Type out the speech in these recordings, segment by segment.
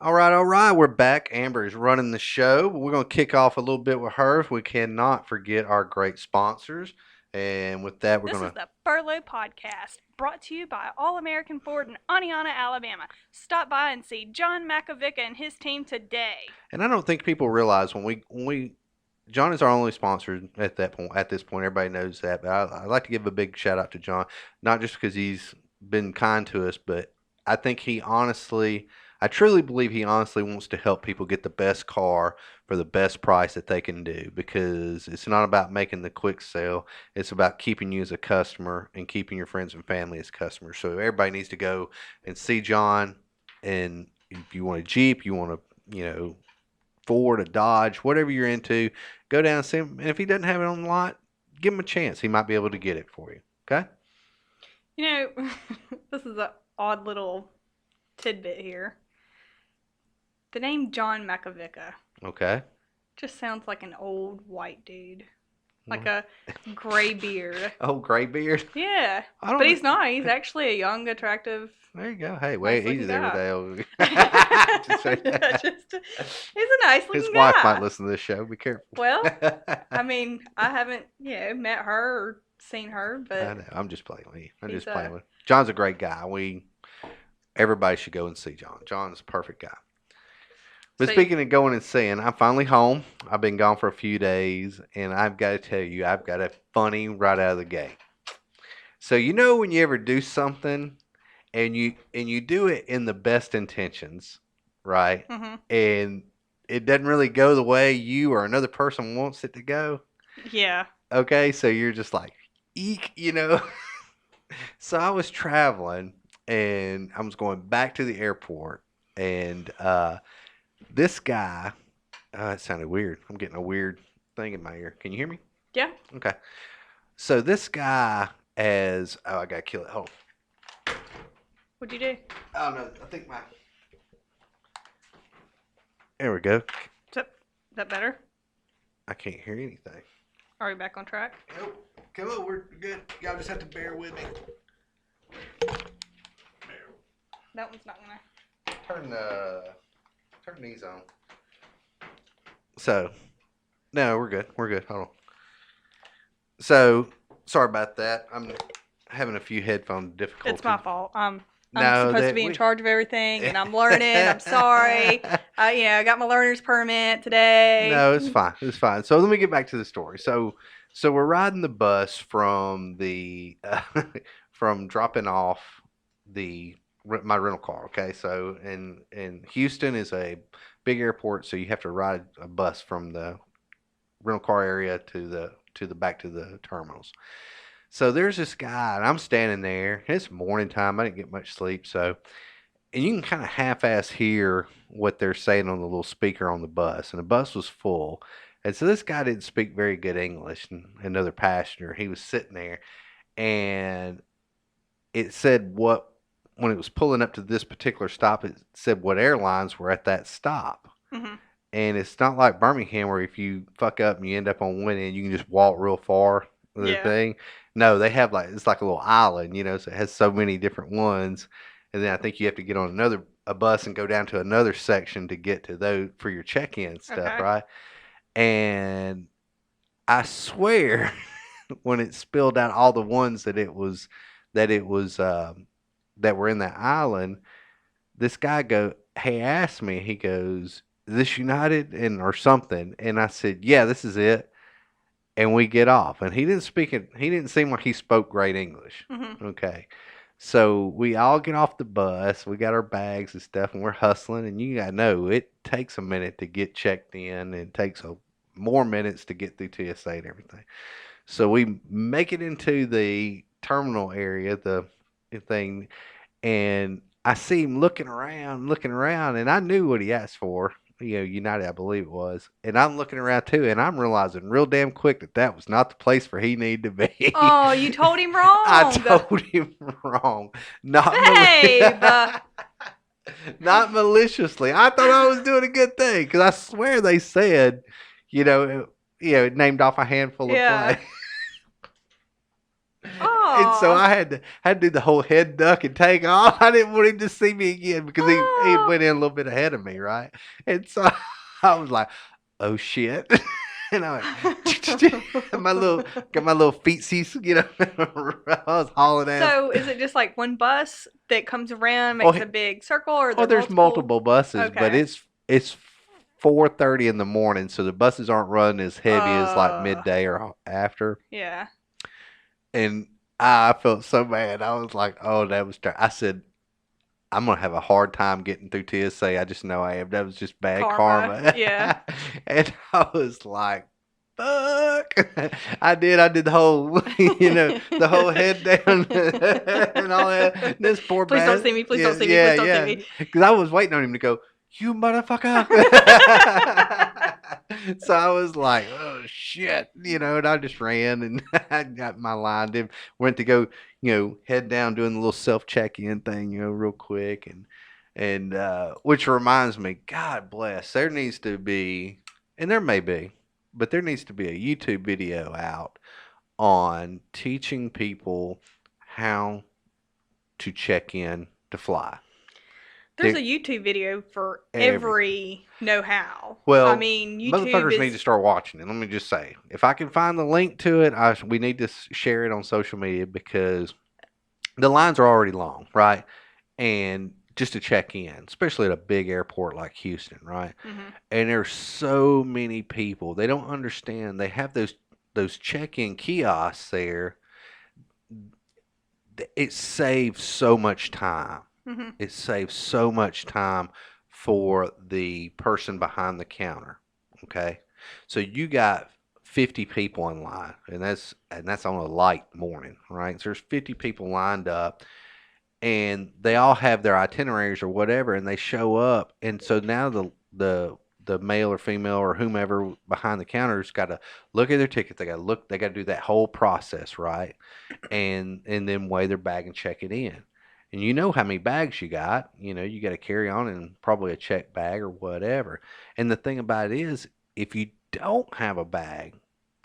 All right. We're back. Amber is running the show. We're going to kick off a little bit with her. We cannot forget our great sponsors. And with that, we're This going is to. the Furlough Podcast, brought to you by All American Ford in Aniana, Alabama. Stop by and see John Makovica and his team today. And I don't think people realize John is our only sponsor at that point. At this point, everybody knows that. But I'd like to give a big shout out to John, not just because he's been kind to us, but I think I truly believe he honestly wants to help people get the best car for the best price that they can do. Because it's not about making the quick sale; it's about keeping you as a customer and keeping your friends and family as customers. So everybody needs to go and see John. And if you want a Jeep, you want a Ford, a Dodge, whatever you're into, go down and see him. And if he doesn't have it on the lot, give him a chance. He might be able to get it for you. Okay? You know, this is an odd little tidbit here. The name John Makovica Okay. just sounds like an old white dude. Like Well, a gray beard. oh, gray beard. Yeah. I don't. But he's not. He's actually a young, attractive, There you go. Hey, nice wait, looking easy there with guy. that. Just say Yeah, that. he's a nice His looking wife might guy. listen to this show. Be careful. Well, I mean, I haven't, met her or seen her, I but know. I'm just playing with you. I'm he's just playing with. John's a great guy. Everybody should go and see John. John's a perfect guy. But so speaking of going and seeing, I'm finally home. I've been gone for a few days, and I've got to tell you, I've got a funny right out of the gate. So when you ever do something and you do it in the best intentions, right? hmm And it doesn't really go the way you or another person wants it to go. yeah. Okay, so you're just like, eek. So I was traveling and I was going back to the airport, and this guy, it sounded weird. I'm getting a weird thing in my ear. Can you hear me? Yeah. Okay. So this guy I gotta kill it. Hold What'd you do? on. Oh no, I think there we go. Is that better? I can't hear anything. Are we back on track? Nope. Come on, we're good. Y'all just have to bear with me. That one's not gonna. Turn these on. So, no, we're good. We're good. Hold on. So, sorry about that. I'm having a few headphone difficulties. It's my fault. I'm No, supposed to be in charge of everything, and I'm learning. I'm sorry. I got my learner's permit today. No, it's fine. It's fine. So let me get back to the story. So we're riding the bus from the from dropping off my rental car. Okay, so in Houston is a big airport, so you have to ride a bus from the rental car area to the back to the terminals. So there's this guy, and I'm standing there. It's morning time. I didn't get much sleep, and you can kind of half-ass hear what they're saying on the little speaker on the bus, and the bus was full. And so this guy didn't speak very good English, and another passenger, he was sitting there, and it said when it was pulling up to this particular stop, it said what airlines were at that stop. hmm And it's not like Birmingham where if you fuck up and you end up on one end, you can just walk real far with the Yeah. thing. No, they have it's like a little island, so it has so many different ones. And then I think you have to get on a bus and go down to another section to get to those for your check-in stuff, Okay. right? And I swear when it spilled out all the ones that were in that island, this guy he asked me, he goes, "Is this United and or something?" And I said, "Yeah, this is it." And we get off, and he didn't seem like he spoke great English. hmm Okay. So we all get off the bus, we got our bags and stuff, and we're hustling, and you gotta know it takes a minute to get checked in, and it takes more minutes to get through TSA and everything. So we make it into the terminal area, the thing, and I see him looking around, and I knew what he asked for. United, I believe it was. And I'm looking around too, and I'm realizing real damn quick that was not the place where he needed to be. Oh, you told him I wrong. told him wrong. Not Babe. not maliciously. I thought I was doing a good thing because I swear they said, it named off a handful of Yeah. plays. Oh, And so Aw. I had to do the whole head duck and take off. I didn't want him to see me again because he Aw. went in a little bit ahead of me, right? And so I was like, oh shit. And I went, my little got my little feetsies, I was hauling ass. So is it just like one bus that comes around, Oh, makes a big circle, or are oh, there there's multiple? multiple buses, but Okay. it's 4:30 in the morning, so the buses aren't running as heavy as like Uh, midday or after. yeah. And I felt so bad. I was like, "Oh, that was." I said, "I'm gonna have a hard time getting through TSA. I just know I am. That was just bad Karma. karma." Yeah. And I was like, "Fuck!" I did the whole, the whole head down and all that. This poor Please don't bad. see me. Please Yeah, don't see me. yeah, Please don't see yeah. me. Because I was waiting on him to go, "You motherfucker." So I was like, oh shit, and I just ran and I got my line. Then went to go, head down doing the little self check in thing, real quick, and which reminds me, God bless, there needs to be, and there may be, but there needs to be a YouTube video out on teaching people how to check in to fly. There's There, a YouTube video for everything. every know-how. I Well, mean, YouTube motherfuckers need to is. start watching it. Let me just say, if I can find the link to it, we need to share it on social media because the lines are already long, right? And just to check in, especially at a big airport like Houston, right? Mhm. And there's so many people. They don't understand. They have those check-in kiosks there. It saves so much time. Mhm. It saves so much time for the person behind the counter. Okay. So you got 50 people in line, and that's on a light morning, right? So there's 50 people lined up, and they all have their itineraries or whatever, and they show up, and so now the male or female or whomever behind the counter's got to look at their ticket. They got to do that whole process, right? And then weigh their bag and check it in. And you know how many bags you got. You got to carry on and probably a check bag or whatever. And the thing about it is, if you don't have a bag,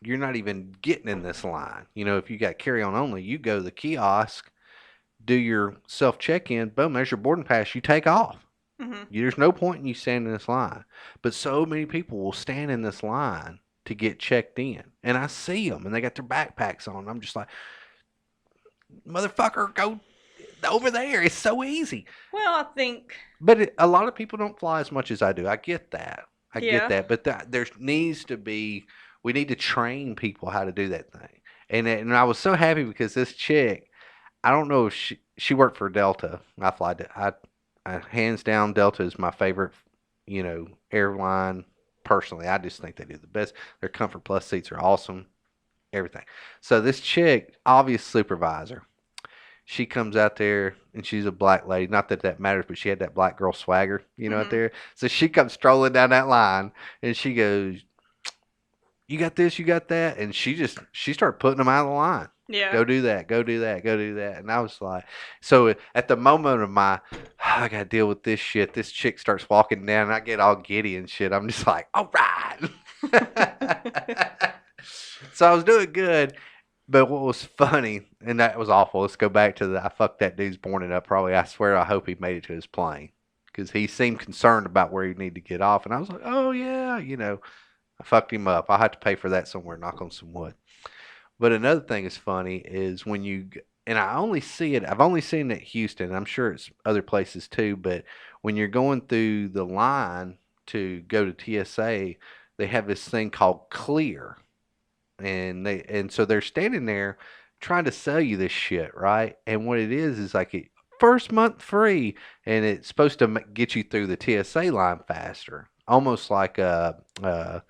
you're not even getting in this line. If you got carry on only, you go to the kiosk, do your self check in, boom, there's your boarding pass, you take off. Mhm. There's no point in you standing in this line. But so many people will stand in this line to get checked in. And I see them and they got their backpacks on. I'm just like, motherfucker, go over there. It's so easy. Well, I think. But a lot of people don't fly as much as I do. I get that. I get Yeah. that. But there needs to be, we need to train people how to do that thing. And I was so happy because this chick, I don't know if she worked for Delta. I hands down Delta is my favorite, airline personally. I just think they do the best. Their Comfort Plus seats are awesome. Everything. So this chick, obvious supervisor, she comes out there and she's a black lady. Not that that matters, but she had that black girl swagger, out Mhm. there. So she comes strolling down that line and she goes, "You got this, you got that," and she started putting them out of the line. Yeah. Go do that, go do that, go do that. And I was like, so at the moment of my, I got to deal with this shit. This chick starts walking down, and I get all giddy and shit. I'm just like, all right. So I was doing good, but what was funny, and that was awful. Let's go back to I fucked that dude's morning up. Probably, I swear, I hope he made it to his plane because he seemed concerned about where he needed to get off, and I was like, oh yeah, I fucked him up. I'll have to pay for that somewhere. Knock on some wood. But another thing is funny is when and I only see it. I've only seen it at Houston. I'm sure it's other places too. But when you're going through the line to go to TSA, they have this thing called Clear, and so they're standing there trying to sell you this shit, right? And what it is like first month free, and it's supposed to get you through the TSA line faster, almost like uh, God,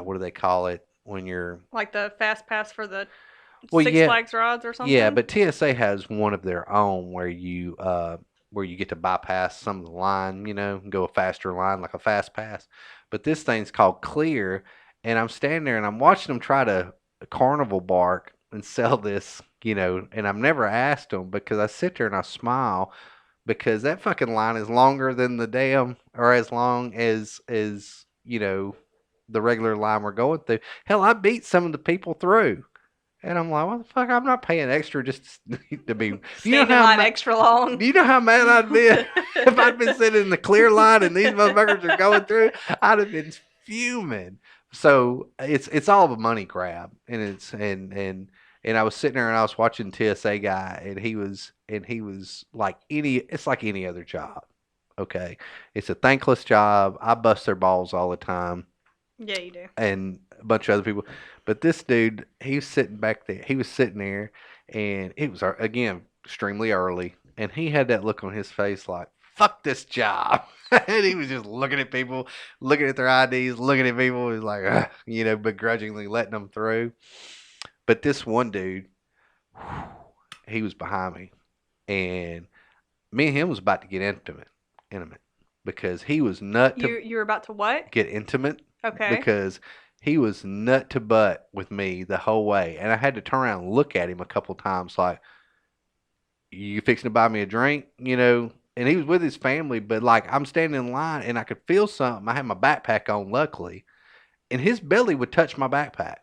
what do they call it when you're Like the fast pass for the well, Six yeah, Flags rides or yeah, something. but TSA has one of their own where you get to bypass some of the line, and go a faster line like a fast pass. But this thing's called Clear, and I'm standing there and I'm watching them try to carnival bark and sell this, and I've never asked them because I sit there and I smile because that fucking line is longer than the damn or as long as the regular line we're going through. Hell, I beat some of the people through. And I'm like, what the fuck? I'm not paying extra just to be. Stand in line extra long. Do you know how mad I'd be if I'd been sitting in the clear line and these motherfuckers are going through? I'd have been fuming. So it's all of a money grab, and and I was sitting there and I was watching TSA guy, and he was like it's like any other job. Okay, it's a thankless job. I bust their balls all the time, Yeah, you do. and a bunch of other people. But this dude, he was sitting back there. He was sitting there, and it was again extremely early, and he had that look on his face like "fuck this job," and he was just looking at people, looking at their IDs, looking at people, was like begrudgingly letting them through. But this one dude, he was behind me, and me and him was about to get intimate, because he was nut to You were about to what? get intimate Okay. because he was nut to butt with me the whole way, and I had to turn around and look at him a couple times, like, "You fixing to buy me a drink?" And he was with his family, but like I'm standing in line and I could feel something. I had my backpack on, luckily, and his belly would touch my backpack.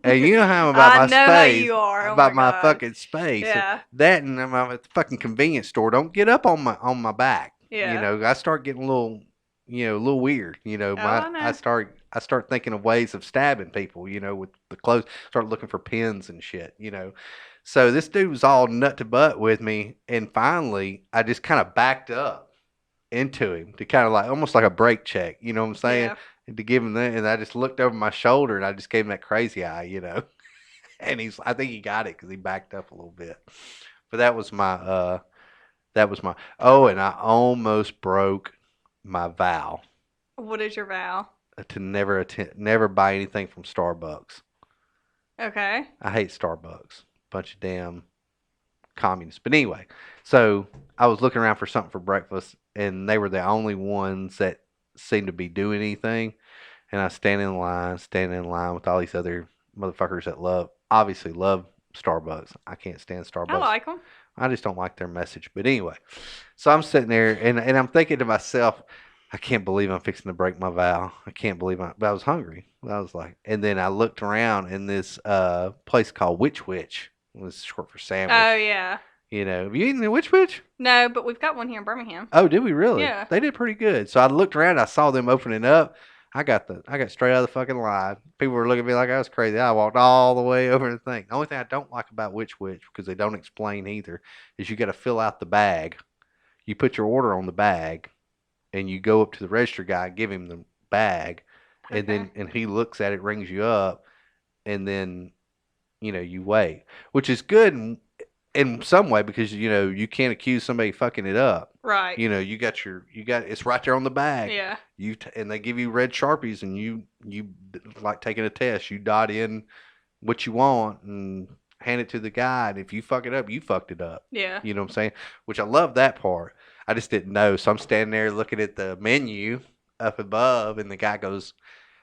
And you know how I'm about I my know how space, you are. Oh about my my god. fucking space. Yeah. That and I'm at the fucking convenience store. Don't get up on my back. Yeah. I start getting a little, a little weird. Oh, My I I know. start I start thinking of ways of stabbing people. With the clothes. Start looking for pins and shit. So this dude was all nut to butt with me, and finally I just kind of backed up into him to kind of like almost like a brake check. You know what I'm saying? Yeah. And to give him that, and I just looked over my shoulder and I just gave him that crazy eye. And I think he got it because he backed up a little bit. But oh, and I almost broke my vow What is your vow? to never buy anything from Starbucks. Okay. I hate Starbucks. Bunch of damn communists. But anyway, so I was looking around for something for breakfast, and they were the only ones that seemed to be doing anything. And I standing in line with all these other motherfuckers that obviously love Starbucks. I can't stand I Starbucks. like them. I just don't like their message. But anyway, so I'm sitting there and I'm thinking to myself, I can't believe I'm fixing to break my vow. I can't believe but I was hungry. I was like, and then I looked around in this place called Witch Witch. It was short for Oh sandwich. yeah. Have you eaten the Witch Witch? No, but we've got one here in Birmingham. Oh, did we really? Yeah. They did pretty good. So I looked around, I saw them opening up. I got straight out of the fucking line. People were looking at me like I was crazy. I walked all the way over to the thing. The only thing I don't like about Witch Witch, because they don't explain either, is you got to fill out the bag. You put your order on the bag, and you go up to the register guy, give him the bag, and Okay. then he looks at it, rings you up, and then you wait, which is good in some way because you can't accuse somebody fucking it up. Right. You got it's right there on the bag. Yeah. And they give you red Sharpies, and you like taking a test. You dot in what you want and hand it to the guy, and if you fuck it up, you fucked it up. Yeah. You know what I'm saying? Which I love that part. I just didn't know, so I'm standing there looking at the menu up above, and the guy goes,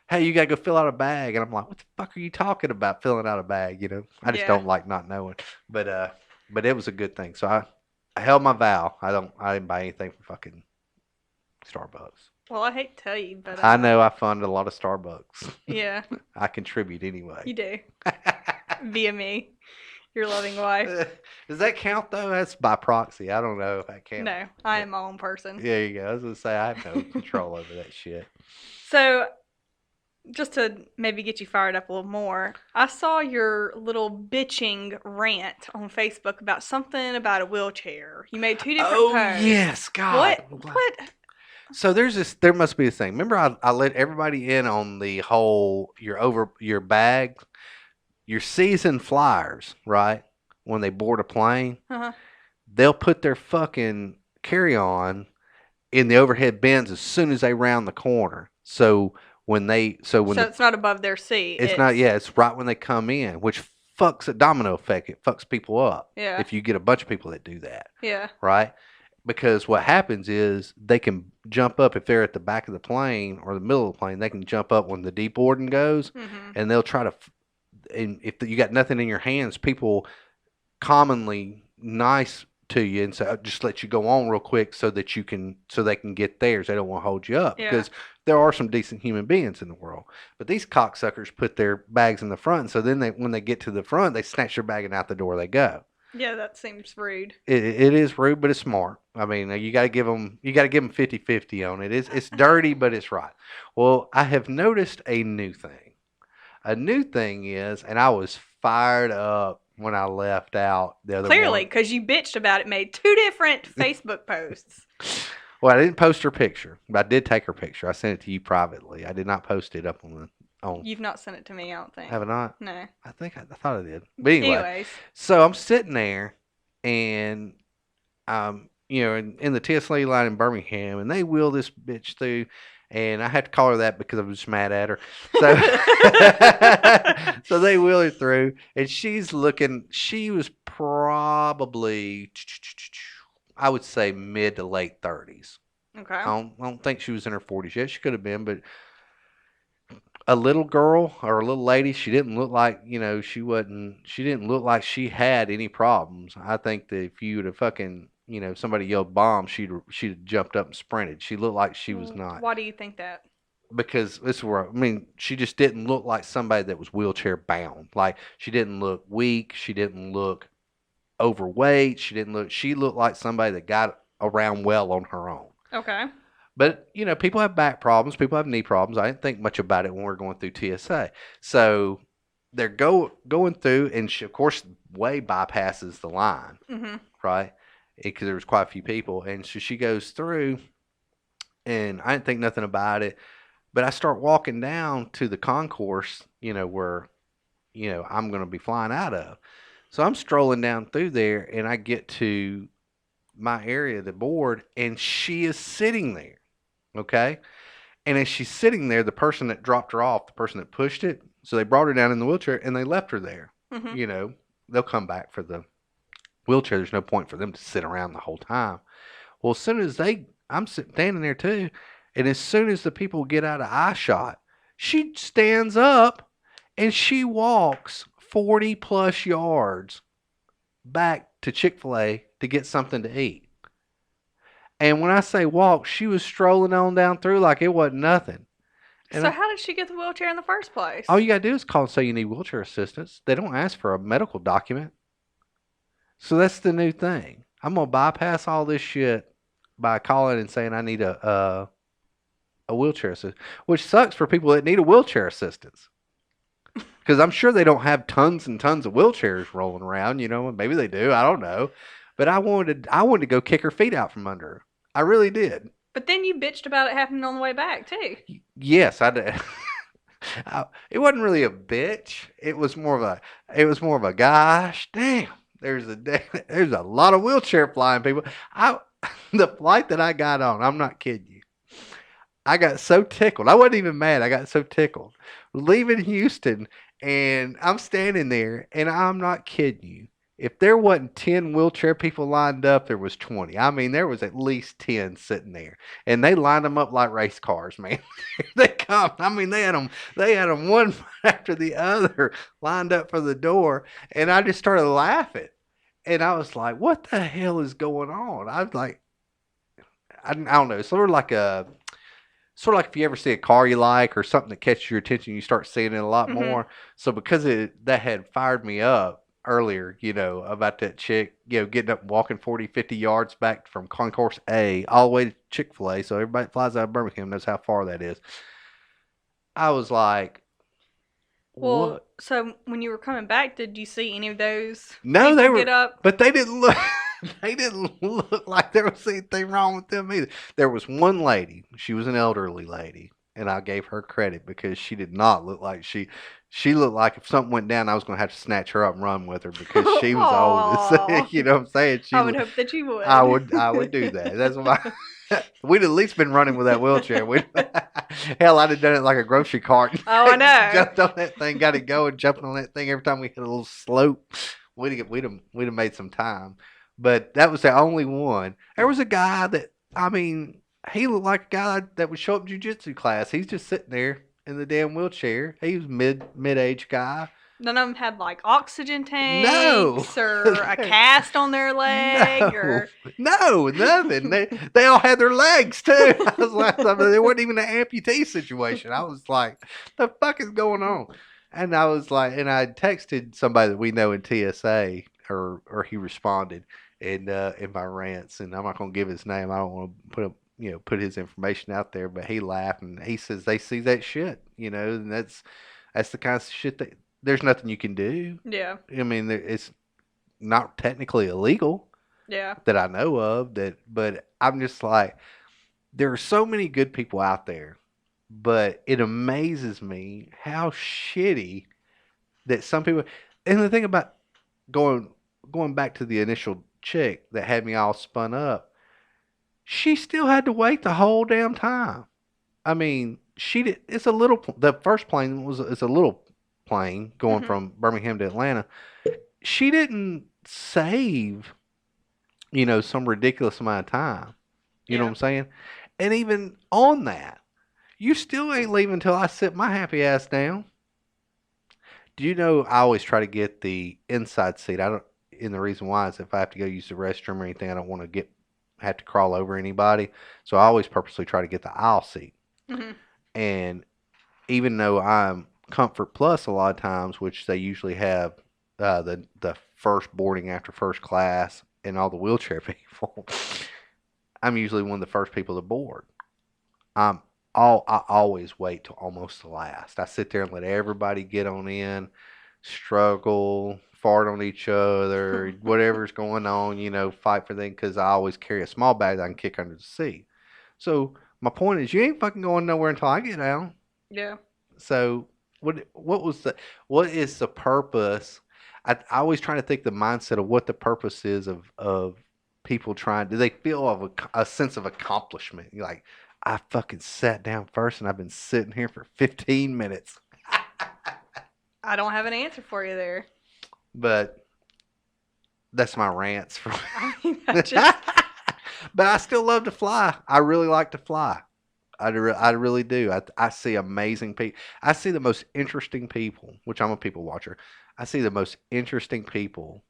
"Hey, you gotta go fill out a bag," and I'm like, "What the fuck are you talking about, filling out a bag?" I just Yeah. don't like not knowing. But it was a good thing. So I held my vow. I didn't buy anything from fucking Starbucks. Well, I hate to tell you, but I know I fund a lot of Starbucks. yeah, I contribute anyway. you do via me, your loving wife. Does that count though? That's by proxy. I don't know if that counts. No, I am my own person. There you go. I was gonna say I have no control over that shit. So, just to maybe get you fired up a little more, I saw your little bitching rant on Facebook about something about a wheelchair. You made two different posts. Yes, God. What? So there must be a thing. Remember, I let everybody in on the whole your bag, your season flyers, right? When they board a plane, Uh-huh. they'll put their fucking carry-on in the overhead bins as soon as they round the corner. So So it's not above their seat. it's right when they come in, which fucks a domino effect. It fucks people up. Yeah. If you get a bunch of people that do that. Yeah. Right? Because what happens is they can jump up if they're at the back of the plane or the middle of the plane. They can jump up when the deboarding goes, and they'll try to. And if you got nothing in your hands, people commonly nice to you and say, just let you go on real quick so that so they can get theirs. They don't want to hold you up Yeah. because there are some decent human beings in the world. But these cocksuckers put their bags in the front. And so then when they get to the front, they snatch their bag and out the door they go. Yeah, that seems rude. It is rude, but it's smart. I mean, you got to give them 50-50 on it. It's dirty, but it's right. Well, I have noticed a new thing. A new thing is, and I was fired up when I left out the other Clearly, morning. because you bitched about it, made 2 different Facebook posts. Well, I didn't post her picture, but I did take her picture. I sent it to you privately. I did not post it up on. You've not sent it to me, I don't think. Have I not? No. I thought I did. But anyway, Anyways. so I'm sitting there, and in the TSA line in Birmingham, and they wheel this bitch through, and I had to call her that because I was just mad at her. So, so they wheel her through, and she's looking. She was probably, I would say, mid to late 30s. Okay. I don't think she was in her 40s yet. She could have been, but a little girl or a little lady, she didn't look like, she didn't look like she had any problems. I think that if you would have fucking, somebody yelled bomb, she'd have jumped up and sprinted. She looked like she was not. Why do you think that? Because this is where, I mean, she just didn't look like somebody that was wheelchair bound. Like, she didn't look weak. She didn't look overweight. She looked like somebody that got around well on her own. Okay. But, people have back problems. People have knee problems. I didn't think much about it when we were going through TSA. So they're going through, and she, of course, way bypasses the line, right? Because there was quite a few people. And so she goes through, and I didn't think nothing about it. But I start walking down to the concourse, where, I'm going to be flying out of. So I'm strolling down through there, and I get to my area, the board, and she is sitting there. Okay. And as she's sitting there, the person that dropped her off, the person that pushed it, so they brought her down in the wheelchair and they left her there. They'll come back for the wheelchair. There's no point for them to sit around the whole time. Well, as soon as I'm standing there too, and as soon as the people get out of eye shot, she stands up and she walks 40 plus yards back to Chick-fil-A to get something to eat. And when I say walk, she was strolling on down through like it wasn't nothing. And so how did she get the wheelchair in the first place? All you got to do is call and say you need wheelchair assistance. They don't ask for a medical document. So that's the new thing. I'm going to bypass all this shit by calling and saying I need a wheelchair assistance, which sucks for people that need a wheelchair assistance. Because I'm sure they don't have tons and tons of wheelchairs rolling around. Maybe they do. I don't know. But I wanted to go kick her feet out from under her. I really did. But then you bitched about it happening on the way back, too. Yes, I did. It wasn't really a bitch. It was more of a gosh, damn. There's a lot of wheelchair flying people. The flight that I got on, I'm not kidding you. I got so tickled. I wasn't even mad. I got so tickled. Leaving Houston, and I'm standing there, and I'm not kidding you. If there wasn't 10 wheelchair people lined up, there was 20. I mean, there was at least 10 sitting there. And they lined them up like race cars, man. They come. I mean, they had them one after the other lined up for the door. And I just started laughing. And I was like, what the hell is going on? I was like, I don't know. Sort of like if you ever see a car you like or something that catches your attention, you start seeing it a lot more. So because that had fired me up earlier, about that chick, getting up and walking 40, 50 yards back from Concourse A all the way to Chick-fil-A. So everybody that flies out of Birmingham knows how far that is. I was like, well, what? So when you were coming back, did you see any of those? No, they were, get up? but they didn't look. They didn't look like there was anything wrong with them either. There was one lady. She was an elderly lady, and I gave her credit because she did not look like she looked like if something went down, I was going to have to snatch her up and run with her because she was old. You know what I'm saying? I would hope that you would. I would do that. That's what we'd at least been running with that wheelchair. Hell, I'd have done it like a grocery cart. Oh, I know. Jumped on that thing, got it going, jumping on that thing every time we hit a little slope. We'd have made some time. But that was the only one. There was a guy that, I mean, he looked like a guy that would show up jiu-jitsu class. He's just sitting there in the damn wheelchair. He was mid-age guy. None of them had like oxygen No, tanks or a cast on their leg no, or. no, nothing. They all had their legs too. I was like, I mean, there wasn't even an amputee situation. I was like, the fuck is going on? And I was like, and I texted somebody that we know in TSA, or he responded in my rants, and I'm not gonna give his name. I don't want to put his information out there, but he laughed and he says they see that shit, and that's the kind of shit that there's nothing you can do. Yeah. I mean, it's not technically illegal Yeah. that I know of. But I'm just like, there are so many good people out there, but it amazes me how shitty that some people. And the thing about going going back to the initial chick that had me all spun up, she still had to wait the whole damn time. I mean, she did. It's a little. The first plane was it's a little plane going Mhm. from Birmingham to Atlanta. She didn't save some ridiculous amount of time. You know what Yeah. I'm saying? And even on that, you still ain't leaving until I sit my happy ass down. Do you know I always try to get the inside seat? I don't. And the reason why is if I have to go use the restroom or anything, I don't want to have to crawl over anybody. So I always purposely try to get the aisle seat. Mhm. And even though I'm Comfort Plus a lot of times, which they usually have the first boarding after first class and all the wheelchair people, I'm usually one of the first people to board. I'm I always wait till almost the last. I sit there and let everybody get on in, struggle, fart on each other, whatever's going on, fight for them because I always carry a small bag that I can kick under the seat. So my point is, you ain't fucking going nowhere until I get out. Yeah. So what is the purpose? I always try to think the mindset of what the purpose is of people trying. Do they feel of a sense of accomplishment? You're like, I fucking sat down first and I've been sitting here for 15 minutes. I don't have an answer for you there. But that's my rants for. I mean, I just. But I still love to fly. I really like to fly. I really do. I see amazing people. I see the most interesting people, which I'm a people watcher. I see the most interesting people,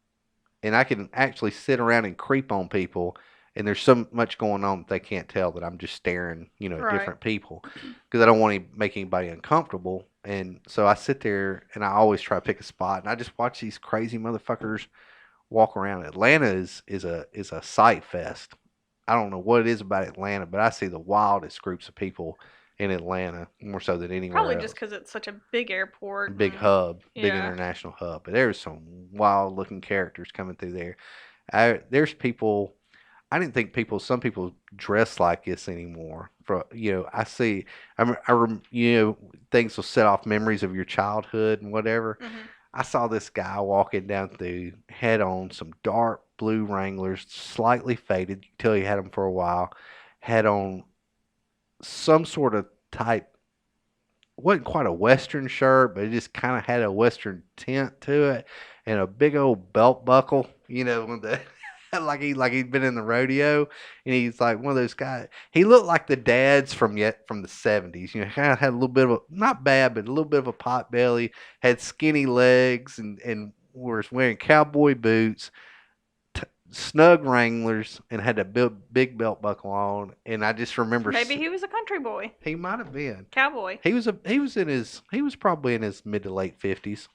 and I can actually sit around and creep on people, and there's so much going on that they can't tell that I'm just staring, at Right. different people because I don't want to make anybody uncomfortable. And so I sit there and I always try to pick a spot, and I just watch these crazy motherfuckers walk around. Atlanta is a sight fest. I don't know what it is about Atlanta, but I see the wildest groups of people in Atlanta more so than anywhere Probably just else. because it's such a big airport. Big And, hub, big yeah. international hub. But there's some wild looking characters coming through there. There's people. I didn't think some people dress like this anymore. I see. Things will set off memories of your childhood and whatever. Mhm. I saw this guy walking down through, had on some dark blue Wranglers, slightly faded. You can tell he had them for a while. Had on some sort of type, wasn't quite a Western shirt, but it just kind of had a Western tint to it, and a big old belt buckle, with the like he'd been in the rodeo, and he's like one of those guys. He looked like the dads from the '70s. Kind of had a little bit of not bad, but a little bit of a pot belly, had skinny legs, and was wearing cowboy boots, snug Wranglers, and had a big belt buckle on. And I just remember Maybe he was a country boy, he might have been. cowboy. He was probably in his mid to late 50s.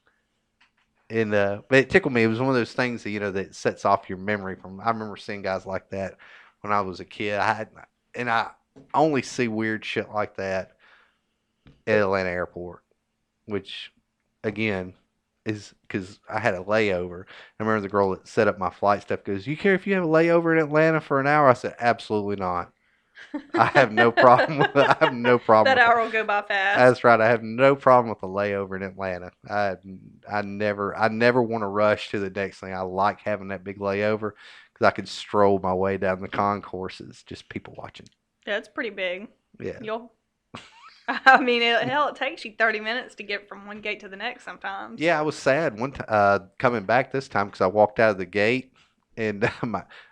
And but it tickled me. It was one of those things that that sets off your memory from. I remember seeing guys like that when I was a kid. I only see weird shit like that at Atlanta Airport, which again is because I had a layover. I remember the girl that set up my flight stuff goes, "You care if you have a layover in Atlanta for an hour?" I said, "Absolutely not. I have no problem with it. I have no problem That with it." hour will go by fast. That's right. I have no problem with a layover in Atlanta. I never want to rush to the next thing. I like having that big layover because I can stroll my way down the concourses, just people watching. Yeah, it's pretty big. Yeah. You'll. I mean, hell, it takes you 30 minutes to get from one gate to the next sometimes. Yeah, I was sad coming back this time because I walked out of the gate and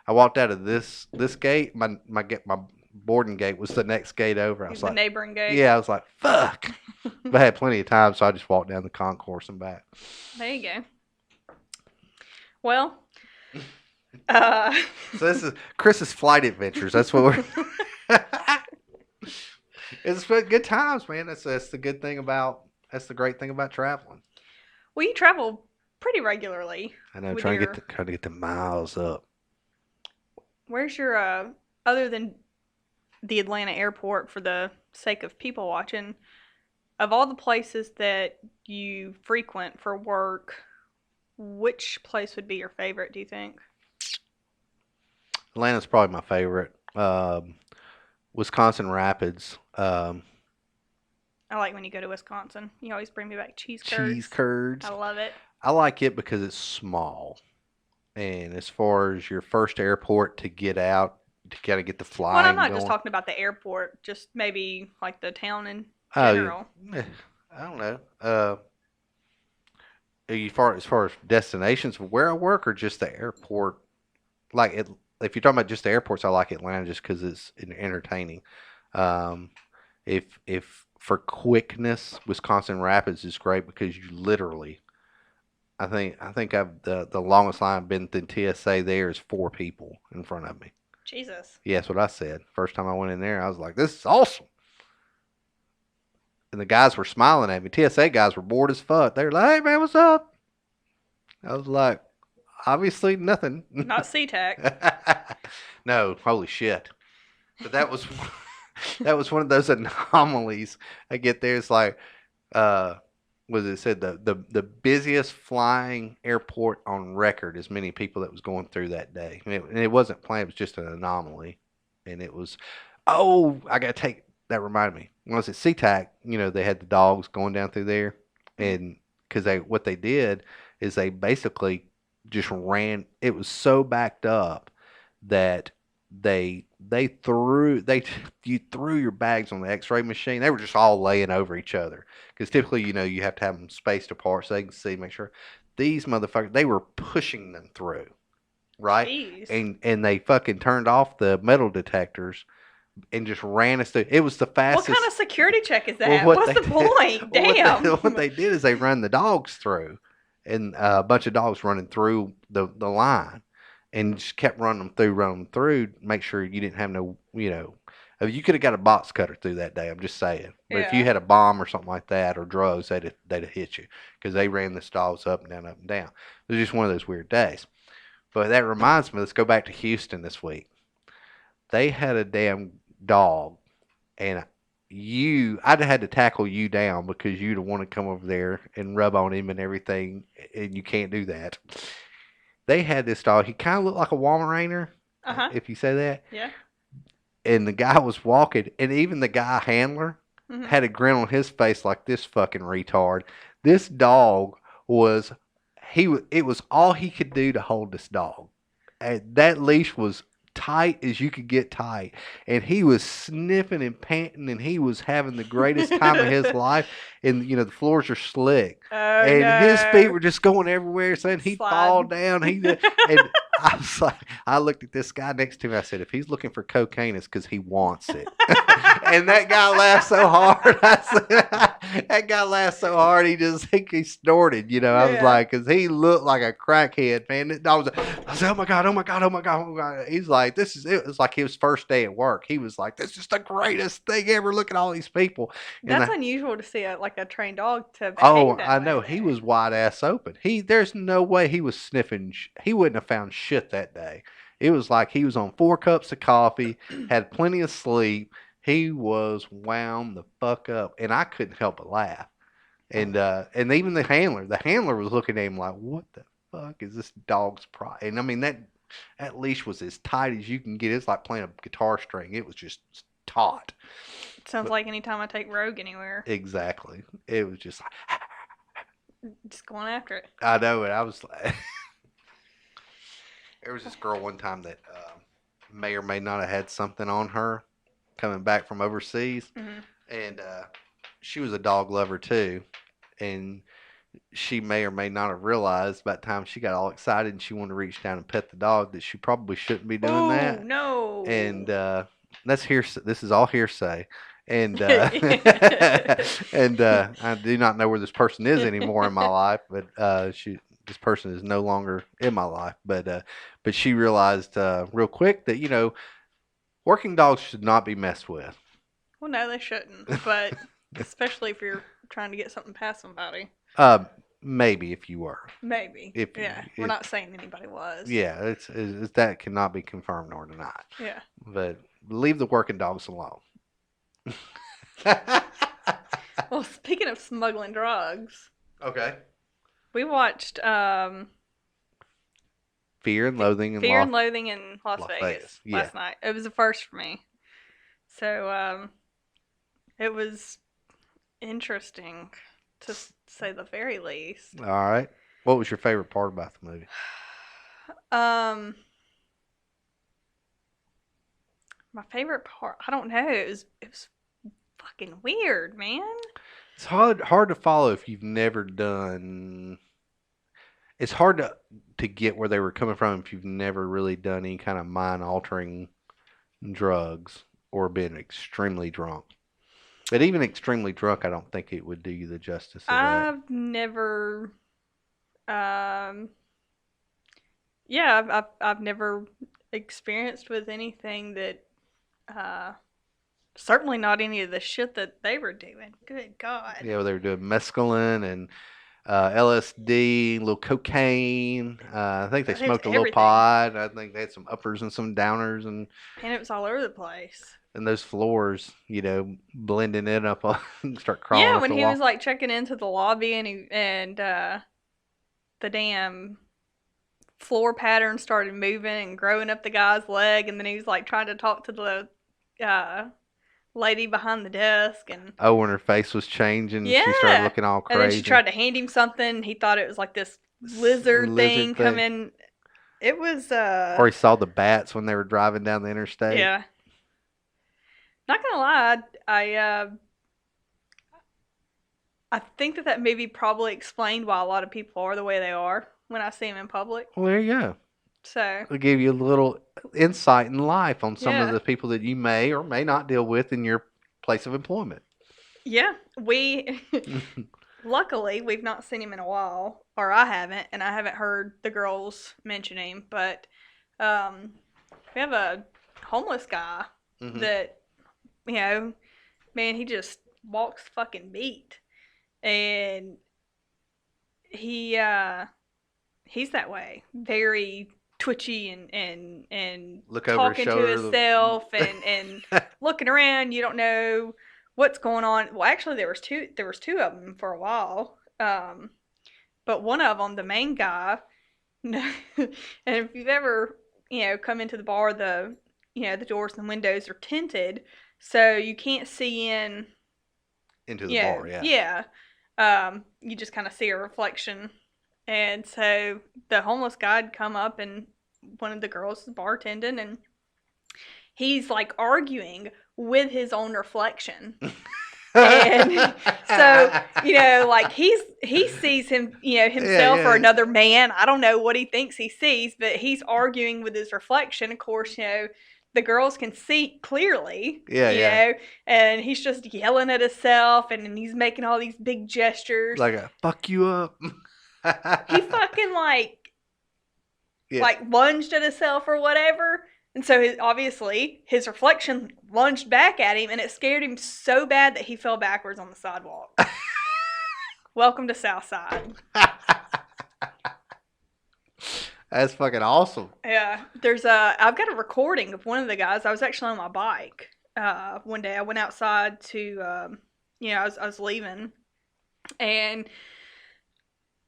I walked out of this gate. My boarding gate was the next gate over. I was The like, neighboring gate. yeah, I was like, fuck. But I had plenty of time, so I just walked down the concourse and back. There you go. Well, uh, So this is Chris's flight adventures. That's what we're. It's good times, man. That's the good thing about. That's the great thing about traveling. well, you travel pretty regularly I know, with your. trying to get the miles up. Where's your other than the Atlanta airport for the sake of people watching? Of all the places that you frequent for work, which place would be your favorite? Do you think? Atlanta's probably my favorite. Wisconsin Rapids. I like when you go to Wisconsin. You always bring me back cheese Cheese curds. I curds. love it. I like it because it's small. And as far as your first airport to get out, to kind of get the Well, I'm flying not just going. talking about the airport, just maybe like the town in Oh, yeah. general. I don't know. As far as destinations where I work or just the airport, like it, if you're talking about just the airports, I like Atlanta just because it's entertaining. Um, if for quickness, Wisconsin Rapids is great because you literally, I think I've the longest line I've been through TSA there is 4 people in front of me. Jesus. Yeah, that's what I said. First time I went in there, I was like, "This is awesome," and the guys were smiling at me. TSA guys were bored as fuck. They were like, "Hey man, what's up?" I was like, "Obviously nothing." Not SeaTac. No, holy shit! But that was that was one of those anomalies. I get there, it's like, uh, was it said the busiest flying airport on record, as many people that was going through that day, and it wasn't planned. It was just an anomaly, and it was. Oh, I gotta take that. Reminded me when I was at SeaTac. They had the dogs going down through there, Mhm. and because what they did is they basically just ran. It was so backed up that they you threw your bags on the X-ray machine. They were just all laying over each other because typically you have to have them spaced apart so they can see, make sure. These motherfuckers, they were pushing them through, right? Jeez. And they fucking turned off the metal detectors and just ran us through. It was the What kind fastest. of security check is Well, that? what What's they the did, point? what Damn. they did is they run the dogs through, and a bunch of dogs running through the line, and just kept running them through, make sure you didn't have no, you could have got a box cutter through that day. I'm just saying, but if you Yeah. had a bomb or something like that or drugs, they'd have hit you because they ran the dogs up and down, up and down. It was just one of those weird days. But that reminds me, let's go back to Houston this week. They had a damn dog and I'd have had to tackle you down because you'd have wanted to come over there and rub on him and everything, and you can't do that. They had this dog. He kind of looked like a Weimaraner, Uh huh. if you say that. Yeah. And the guy was walking, and even the guy handler Hmm. had a grin on his face like this fucking retard. This dog was it was all he could do to hold this dog. And that leash was tight as you could get tight. And he was sniffing and panting and he was having the greatest time of his life. And the floors are slick. Oh And his feet no. were just going everywhere, saying he'd fall Sliding. down. And I was like, I looked at this guy next to me. I said, if he's looking for cocaine, it's because he wants it. And that guy laughed so hard. I said, that guy laughed so hard he snorted. I was Yeah. like, because he looked like a crackhead, man. I said, oh my god, oh my god, oh my god, oh my god. He's like, this is it. Was like his first day at work. He was like, this is the greatest thing ever. Look at all these people. And That's unusual to see a trained dog to oh, behave that I way know he though. was wide ass open. There's no way he was sniffing. He wouldn't have found shit that day. It was like he was on 4 cups of coffee, had plenty of sleep. He was wound the fuck up, and I couldn't help but laugh. And even the handler was looking at him like, what the fuck is this dog's pride? And I mean that leash was as tight as you can get. It's like playing a guitar string. It was just taut. Sounds But like anytime I take Rogue anywhere, exactly, it was just like just going after it. I know it. I was like, there was this girl one time that may or may not have had something on her coming back from overseas, Hmm. and she was a dog lover too, and she may or may not have realized by the time she got all excited and she wanted to reach down and pet the dog that she probably shouldn't be doing Oh that. And no. that's hearsay. This is all hearsay, and and I do not know where this person is anymore in my life. But this person is no longer in my life. But she realized real quick that working dogs should not be messed with. Well, no, they shouldn't. But especially if you're trying to get something past somebody. Uh, Maybe if you were, Maybe. if Yeah. We're it, not saying anybody was. yeah, it's that cannot be confirmed nor denied. Yeah. But leave the working dogs alone. Well, speaking of smuggling drugs, Okay. we watched Fear and Loathing in Fear and Loathing in Las Las Vegas Vegas. Yeah. last night. It was a first for me. So it was interesting to say the very least. All right. What was your favorite part about the movie? Um, my favorite part, I don't know. It was fucking weird, man. It's hard to follow if you've never done. It's hard to get where they were coming from if you've never really done any kind of mind altering drugs or been extremely drunk. But even extremely drunk, I don't think it would do you the justice of that. I've never, um, yeah, I've never experienced with anything that, uh, certainly not any of the shit that they were doing. Good God. Yeah, they were doing mescaline and LSD, a little cocaine. I think they It was smoked a little everything. pot. I think they had some uppers and some downers, And it was all over the place. and those floors, blending in up on, start crawling Yeah, up when the he was wall. like checking into the lobby and the damn floor pattern started moving and growing up the guy's leg, and then he was like trying to talk to the uh, lady behind the desk, and Oh, when her face was changing, she started yeah, looking all and then she crazy. tried to hand him something. He thought it was like this lizard Lizard thing thing. coming. It was Or he saw the bats when they were driving down the interstate. yeah. Not gonna lie, I think that movie probably explained why a lot of people are the way they are when I see them in public. Well, there you go. So It'll give you a little insight in life on some of yeah, the people that you may or may not deal with in your place of employment. yeah, we luckily we've not seen him in a while, or I haven't, and I haven't heard the girls mention him. But um, we have a homeless guy Hmm. that man, he just walks fucking beat, and he he's that way, very twitchy and Look over his talking to shoulder. himself and looking around. You don't know what's going on. Well, actually, there was two of them for a while. But one of them, the main guy, and if you've ever come into the bar, the doors and windows are tinted, so you can't see in. Into the bar, yeah. Yeah. You just kind of see a reflection. And so the homeless guy'd come up, and one of the girls is bartending, and he's like arguing with his own reflection. And so, like he sees himself Yeah, or yeah. another man. I don't know what he thinks he sees, but he's arguing with his reflection. Of course, the girls can see clearly, Yeah, yeah. and he's just yelling at himself, and he's making all these big gestures. Like a fuck you up. He fucking Yeah. like lunged at himself or whatever. And so obviously his reflection lunged back at him, and it scared him so bad that he fell backwards on the sidewalk. Welcome to Southside. That's fucking awesome. Yeah, I've got a recording of one of the guys. I was actually on my bike one day. I went outside to, I was leaving, and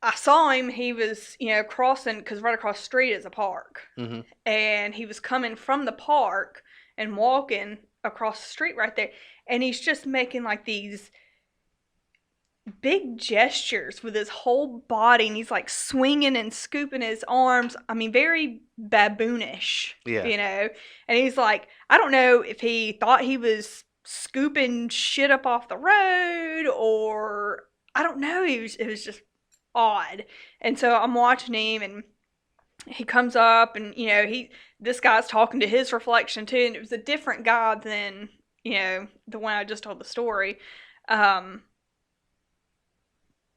I saw him. He was, crossing, because right across the street is a park. Hmm. And he was coming from the park and walking across the street right there. And he's just making like these big gestures with his whole body. And he's like swinging and scooping his arms. I mean, very baboonish, Yeah. And he's like, I don't know if he thought he was scooping shit up off the road, or I don't know. It was just odd. And so I'm watching him, and he comes up and this guy's talking to his reflection too, and it was a different guy than the one I just told the story. Um,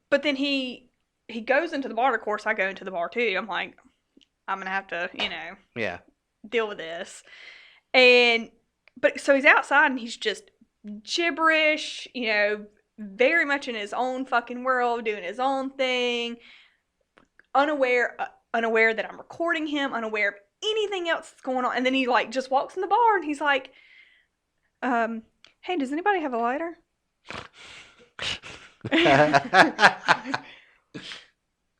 but then he goes into the bar. Of course, I go into the bar too. I'm like, I'm gonna have to Yeah. deal with this. And but so he's outside and he's just gibberish, very much in his own fucking world, doing his own thing, unaware that I'm recording him, unaware of anything else that's going on. And then he like just walks in the bar and he's like, hey, does anybody have a lighter?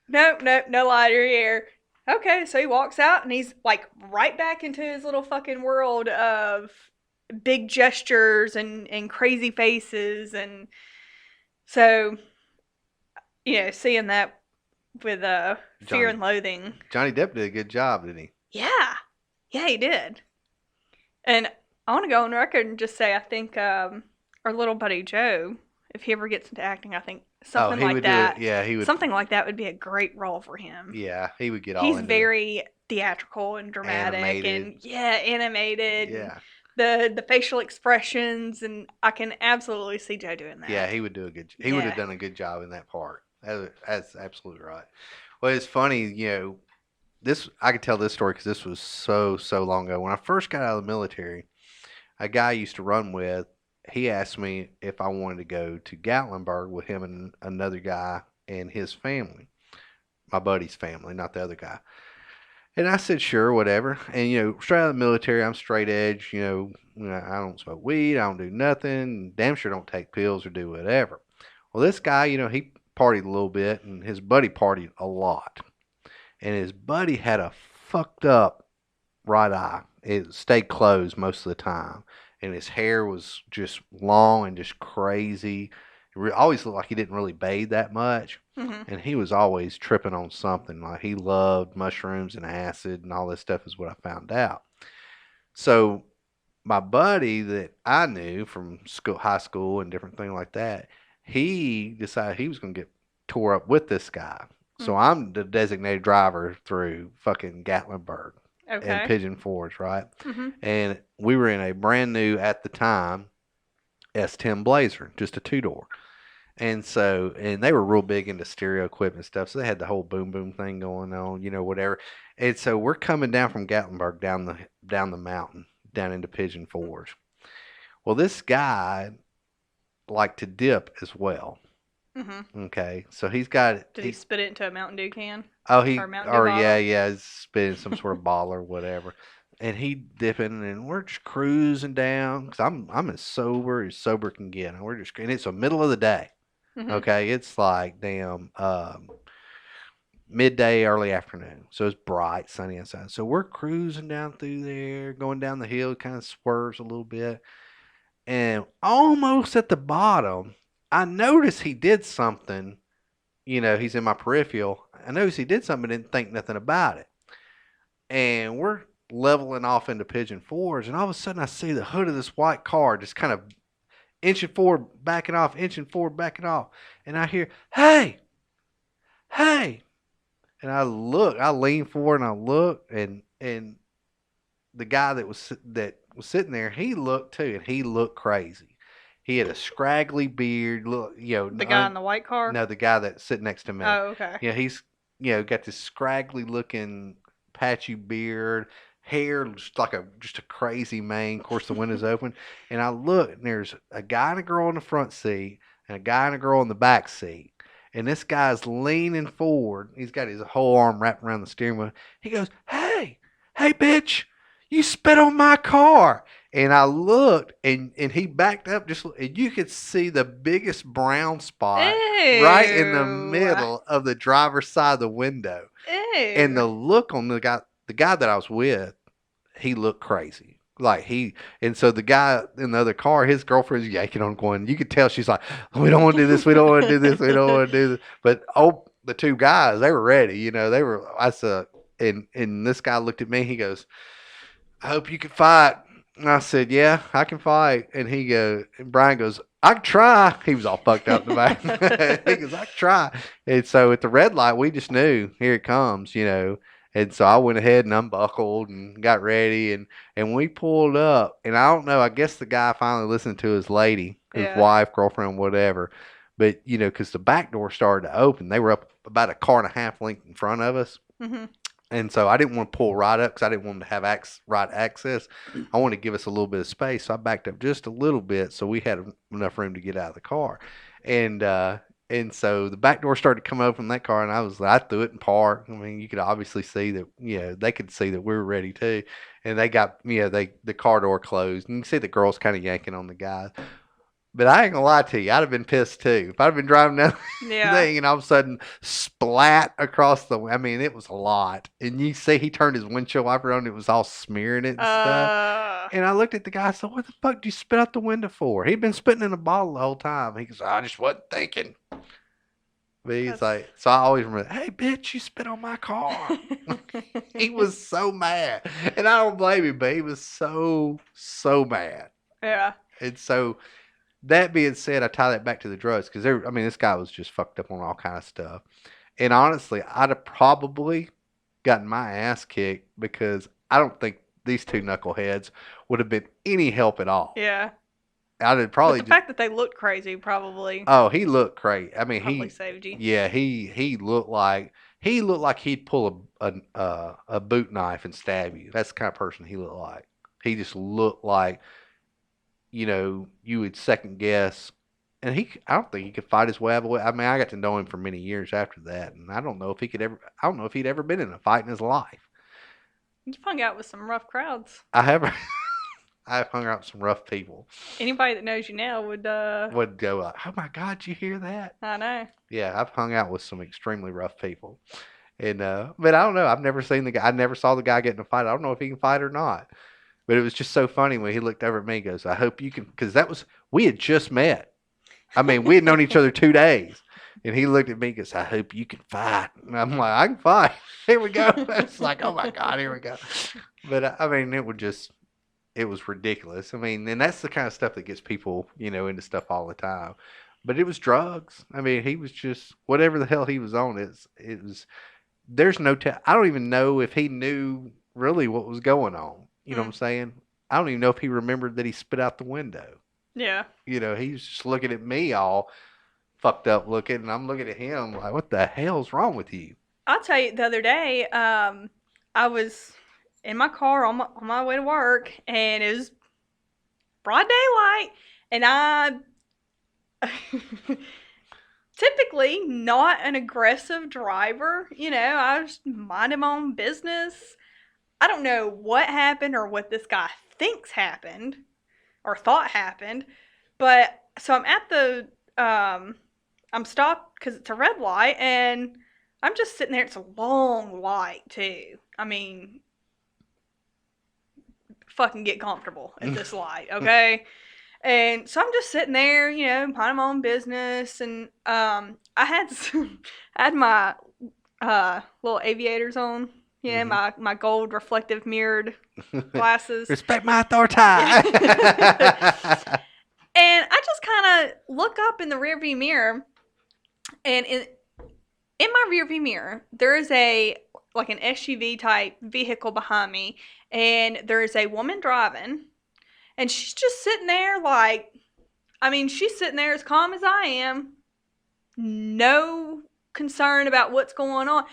No lighter here. Okay, so he walks out and he's like right back into his little fucking world of big gestures and crazy faces. And so seeing that with Fear Johnny and Loathing. Johnny Depp did a good job, didn't he? Yeah, he did. And I want to go on record and just say I think our little buddy Joe, if he ever gets into acting, I think Oh, something he like would do it. that, Yeah, he would. something like that would be a great role for him. Yeah, he would get all He's into very theatrical and dramatic animated. and animated. Yeah. And the facial expressions, and I can absolutely see Joe doing that. Yeah, he would do a good. He would have done a good job in that part. That's absolutely right. Well, it's funny, this I could tell this story because this was so long ago. When I first got out of the military, a guy I used to run with, he asked me if I wanted to go to Gatlinburg with him and another guy and his family, my buddy's family, not the other guy. And I said, sure, whatever. And, straight out of the military, I'm straight edge. I don't smoke weed. I don't do nothing. Damn sure don't take pills or do whatever. Well, this guy, he partied a little bit, and his buddy partied a lot. And his buddy had a fucked up right eye. It stayed closed most of the time. And his hair was just long and just crazy. It always looked like he didn't really bathe that much. Mm-hmm. And he was always tripping on something. Like he loved mushrooms and acid and all this stuff, is what I found out. So my buddy that I knew from school, high school, and different things like that, he decided he was going to get tore up with this guy. So Mm-hmm. I'm the designated driver through fucking Gatlinburg and Okay. Pigeon Forge, right? Mm-hmm. And we were in a brand new, at the time, S10 Blazer, just a two door. And they were real big into stereo equipment stuff. So they had the whole boom boom thing going on, whatever. And so we're coming down from Gatlinburg down the mountain, down into Pigeon Forge. Well, this guy liked to dip as well. Mm-hmm. Okay, so he's got Did he spit it into a Mountain Dew can oh or he a Mountain Dew or bottle? yeah, he's spitting some sort of ball or whatever, and he dipping, and we're just cruising down because I'm as sober can get, and and it's the middle of the day. Mm-hmm. Okay, it's like damn midday, early afternoon. So it's bright, sunny outside. So we're cruising down through there, going down the hill, kind of swerves a little bit. And almost at the bottom, I noticed he did something. He's in my peripheral. I noticed he did something, but didn't think nothing about it. And we're leveling off into Pigeon Forge, and all of a sudden I see the hood of this white car just kind of inching forward, backing off, inching forward, backing off. And I hear, hey, hey. And I lean forward and I look, and the guy that was sitting there, he looked too, and he looked crazy. He had a scraggly beard. Look, The guy in the white car. no, the guy that's sitting next to me. Oh, okay. Yeah, he's got this scraggly looking patchy beard, hair just like just a crazy mane. Of course, the window's open, and I look, and there's a guy and a girl in the front seat, and a guy and a girl in the back seat. And this guy's leaning forward. He's got his whole arm wrapped around the steering wheel. He goes, hey, bitch, you spit on my car. And I looked, and he backed up and you could see the biggest brown spot right in the Ew. middle of the driver's side of the window. And Ew. the look on the guy that I was with, he looked crazy. And so the guy in the other car, his girlfriend's yanking on going, you could tell she's like, we don't want to do this, we don't want to do this, we don't want to do this. But the two guys, they were ready, I said, and this guy looked at me, he goes, I hope you can fight. And I said, yeah, I can fight. And Brian goes, I can try. He was all fucked up in the back. He goes, I can try. And so at the red light, we just knew, here it comes, And so I went ahead and unbuckled and got ready, and we pulled up, and I don't know, I guess the guy finally listened to his lady, his Yeah. wife, girlfriend, whatever. But because the back door started to open, they were up about a car and a half length in front of us. Mhm. And so I didn't want to pull right up because I didn't want them to have right access. I wanted to give us a little bit of space, so I backed up just a little bit so we had enough room to get out of the car. And uh, and so the back door started to come open from that car, and I threw it in park. I mean, you could obviously see that they could see that we were ready too, and they got the car door closed, and you can see the girls kind of yanking on the guys. But I ain't gonna lie to you, I'd have been pissed too. If I'd have been driving down the Yeah. thing and all of a sudden splat across I mean, it was a lot. And you see he turned his windshield wiper on, it was all smearing it and stuff. Uh. And I looked at the guy, I said, "What the fuck do you spit out the window for?" He'd been spitting in a bottle the whole time. He goes, "I just wasn't thinking." But he's That's. like, so I always remember, "Hey, bitch, you spit on my car." He was so mad. And I don't blame him, but he was so mad. Yeah. And so that being said, I tie that back to the drugs because I mean, this guy was just fucked up on all kind of stuff. And honestly, I'd have probably gotten my ass kicked because I don't think these two knuckleheads would have been any help at all. Yeah. I'd have But probably the just. fact that they looked crazy probably Oh, he looked crazy. I mean, probably saved you. yeah, he looked like he'd pull a boot knife and stab you. That's the kind of person he looked like. He just looked like you would second guess. And I don't think he could fight his way out of the way. I mean, I got to know him for many years after that, and I don't know if he'd ever been in a fight in his life. You hung out with some rough crowds. I have, I've hung out with some rough people. Anybody that knows you now Would go like, "Oh my God, you hear that?" I know. Yeah, I've hung out with some extremely rough people, and but I don't know. I've never seen the guy. I never saw the guy get in a fight. I don't know if he can fight or not. But it was just so funny when he looked over at me and goes, "I hope you can," because we had just met. I mean, we had known each other 2 days. And he looked at me and goes, "I hope you can fight." And I'm like, "I can fight." Here we go. It's like, oh my God, here we go. But I mean, it was ridiculous. I mean, and that's the kind of stuff that gets people, into stuff all the time. But it was drugs. I mean, he was just, whatever the hell he was on, it was, there's no, I don't even know if he knew really what was going on. You know what Mm. I'm saying? I don't even know if he remembered that he spit out the window. Yeah. He was just looking at me all fucked up looking, and I'm looking at him like, what the hell's wrong with you? I'll tell you, the other day, I was in my car on my way to work, and it was broad daylight, and I typically not an aggressive driver. I was minding my own business. I don't know what happened or what this guy thinks happened or thought happened, but so I'm at I'm stopped because it's a red light, and I'm just sitting there. It's a long light too. I mean, fucking get comfortable at this light, okay? And so I'm just sitting there, minding my own business, and I had my little aviators on, Hmm. my gold reflective mirrored glasses. Respect my authority. And I just kind of look up in the rearview mirror, and in my rearview mirror, there is like an SUV type vehicle behind me, and there is a woman driving, and she's just sitting there like, I mean, she's sitting there as calm as I am, no concern about what's going on.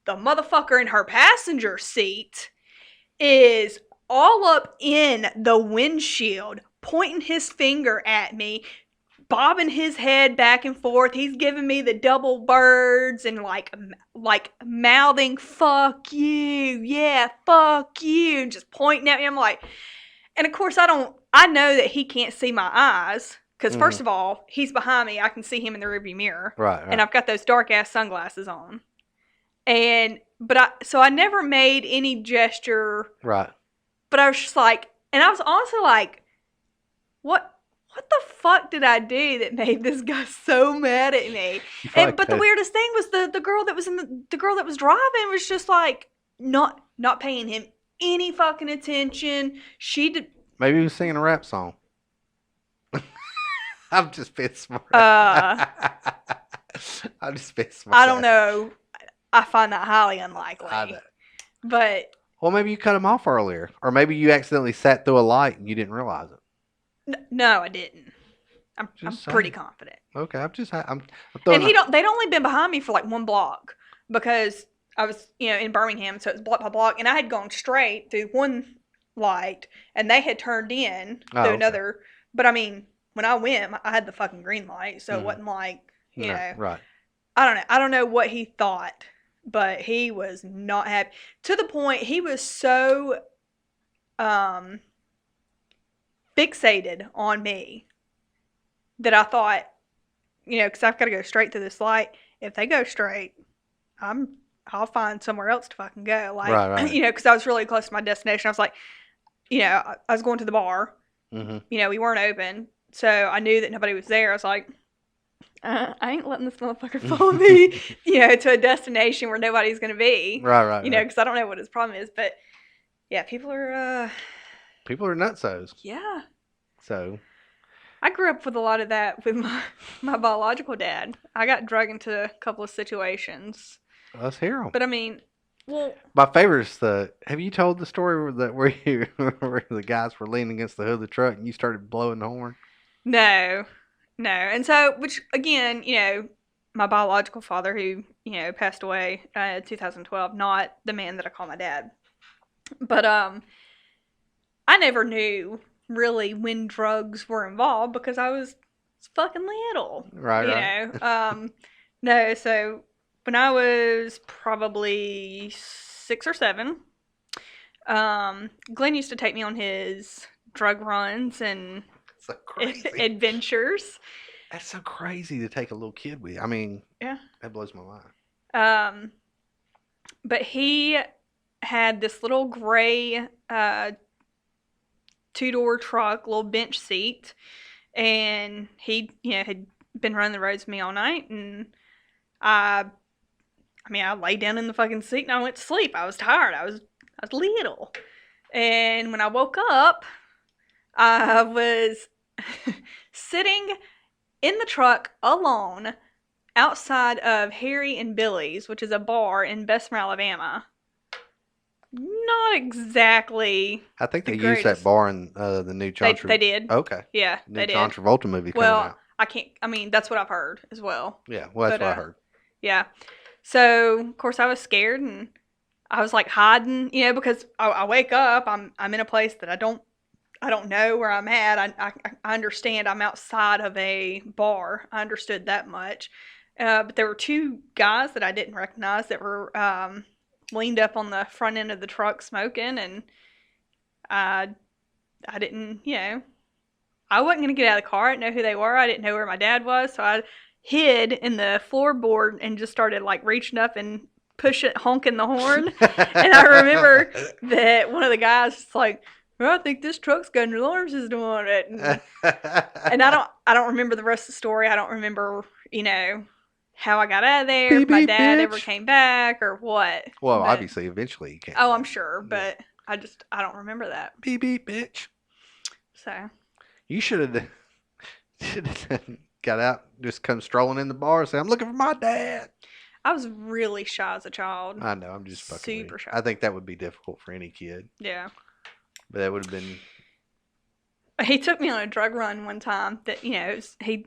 The motherfucker in her passenger seat is all up in the windshield, pointing his finger at me, bobbing his head back and forth. He's giving me the double birds and like mouthing "fuck you," yeah, "fuck you," just pointing at me. I'm like, and of course I know that he can't see my eyes because Hmm. first of all, he's behind me. I can see him in the rearview mirror, Right, and right, I've got those dark ass sunglasses on. So I never made any gesture, right. but I was just like, and I was also like, what the fuck did I do that made this guy so mad at me? You probably But the could. weirdest thing was the girl that was the girl that was driving was just like not paying him any fucking attention. She did. Maybe he was singing a rap song. I'm just being smart. Uh, I'm just being smart. I don't know. I find that highly I unlikely. know. But Well, maybe you cut him off earlier, or maybe you accidentally sat through a light and you didn't realize it. no, I didn't. I'm Just pretty saying. confident. Okay, I'm And throwing a. they'd only been behind me for like one block because I was, in Birmingham, so it was block by block, and I had gone straight through one light, and they had turned in Oh, through okay. another. But I mean, when I went, I had the fucking green light, so it Hmm. wasn't like, No, right. I don't know. I don't know what he thought, but he was not happy to the point he was so um fixated on me that I thought, because I've got to go straight through this light. If they go straight, I'm I'll find somewhere else to fucking go. Like, Right, right. because I was really close to my destination. I was like, I was going to the bar. Hmm. We weren't open, so I knew that nobody was there. I was like, I ain't letting this motherfucker follow me, to a destination where nobody's gonna be. Right, right, right. Because I don't know what his problem is, but yeah, people are. People are nutsos. Yeah, So I grew up with a lot of that with my biological dad. I got drug into a couple of situations, let's hear them. but I mean, well, My favorite is the. Have you told the story where you where the guys were leaning against the hood of the truck and you started blowing the horn? no, no, and so which again, my biological father who passed away in 2012, not the man that I call my dad, but I never knew really when drugs were involved because I was fucking little, Right, right. no, so when I was probably 6 or 7, Glenn used to take me on his drug runs and So crazy. adventures. That's so crazy to take a little kid with you. I mean, Yeah. that blows my mind. Um, but he had this little gray 2-door truck, little bench seat, and he, had been running the roads with me all night, and I, I lay down in the fucking seat and I went to sleep. I was tired. I was little, and when I woke up, I was sitting in the truck alone outside of Harry and Billy's, which is a bar in Bessemer, Alabama. Not exactly I think the they used that greatest. bar in the new John. They did. Okay. Yeah, New they John did. Travolta movie coming Well, out. I can't. I mean, that's what I've heard as well. Yeah, well, that's But what I heard. yeah. So of course I was scared and I was like hiding, because I wake up, I'm in a place that I don't know where I'm at. I understand I'm outside of a bar. I understood that much. But there were 2 guys that I didn't recognize that were leaned up on the front end of the truck smoking, and I I didn't, I wasn't gonna get out of the car. I didn't know who they were. I didn't know where my dad was, so I hid in the floorboard and just started like reaching up and pushing, honking the horn. And I remember that one of the guys was like, well, I think this truck's got an alarm system on it, and I don't remember the rest of the story. I don't remember, how I got out of there, if Beep my beep, dad ever bitch. came back or what. Well, But obviously, eventually you can't. oh, I'm sure, Yeah. but I don't remember that. Beep beep, bitch. So You should have got out, just come strolling in the bar, and say, "I'm looking for my dad." I was really shy as a child. I know, I'm just fucking with you. Super shy. I think that would be difficult for any kid, Yeah. but that would have been. He took me on a drug run one time that, he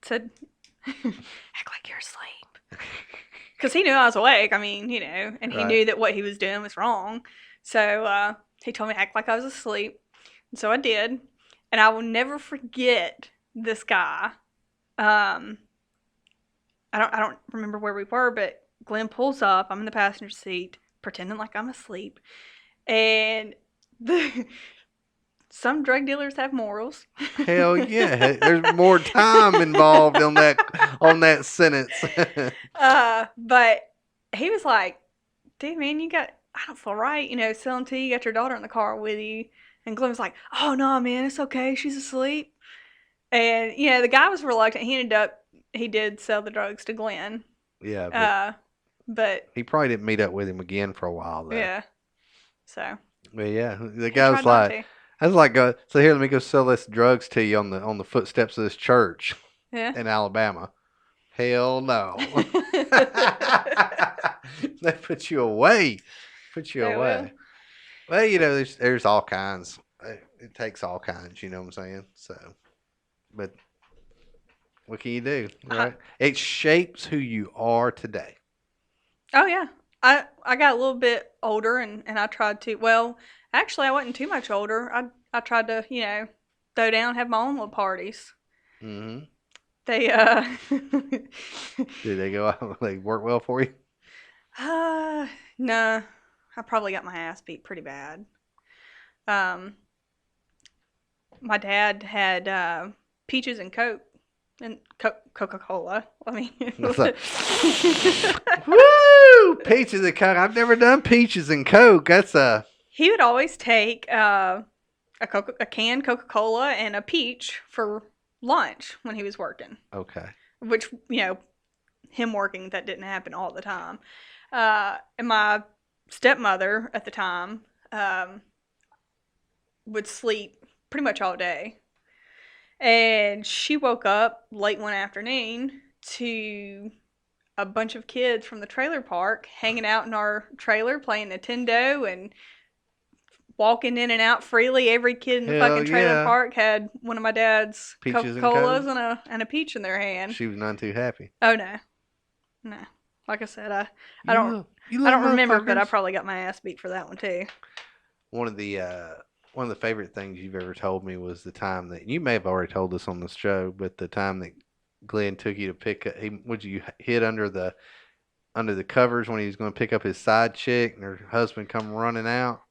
said, act like you're asleep. Because he knew I was awake. I mean, and he Right. knew that what he was doing was wrong. So he told me to act like I was asleep. And so I did. And I will never forget this guy. I don't remember where we were, but Glenn pulls up. I'm in the passenger seat, pretending like I'm asleep. And some drug dealers have morals. Hell yeah! There's more time involved on that sentence. But he was like, dude, man, I don't feel right, selling tea, you got your daughter in the car with you. And Glenn was like, oh, no, man, it's okay. She's asleep. And, the guy was reluctant. He did sell the drugs to Glenn. Yeah, But he probably didn't meet up with him again for a while though. yeah, so. But yeah, the He guy was tried not like, to. I was like, so here, let me go sell this drugs to you on the footsteps of this church Yeah. in Alabama. Hell no. They put you away Put you They will. away. Well, there's all kinds. It takes all kinds. You know what I'm saying? So, but what can you do, I, right? It shapes who you are today. oh yeah. I got a little bit older and I tried to. Well, actually, I wasn't too much older. I tried to throw down, have my own little parties. Mm-hmm. They Did they go out? They work well for you? uh no, I probably got my ass beat pretty bad. Um, my dad had peaches and Coke and Coca Cola. I mean, It's like, woo! Peaches and Coke. I've never done peaches and Coke. That's a he would always take a canned Coca Cola and a peach for lunch when he was working. okay. Which him working, that didn't happen all the time. And my stepmother at the time would sleep pretty much all day. And she woke up late one afternoon to a bunch of kids from the trailer park hanging out in our trailer playing Nintendo and walking in and out freely. Every kid in the Hell fucking trailer yeah. park had one of my dad's Coca Peaches and Colas Coke. and a peach in their hand. She was none too happy. Oh no, no. Like I said, I You don't little, you I little don't remember, but I motherfuckers. probably got my ass beat for that one too. One of the uh, one of the favorite things you've ever told me was the time that you may have already told us on the show, but the time that Glenn took you to pick up. Would you hid under the covers when he was going to pick up his side chick and her husband come running out?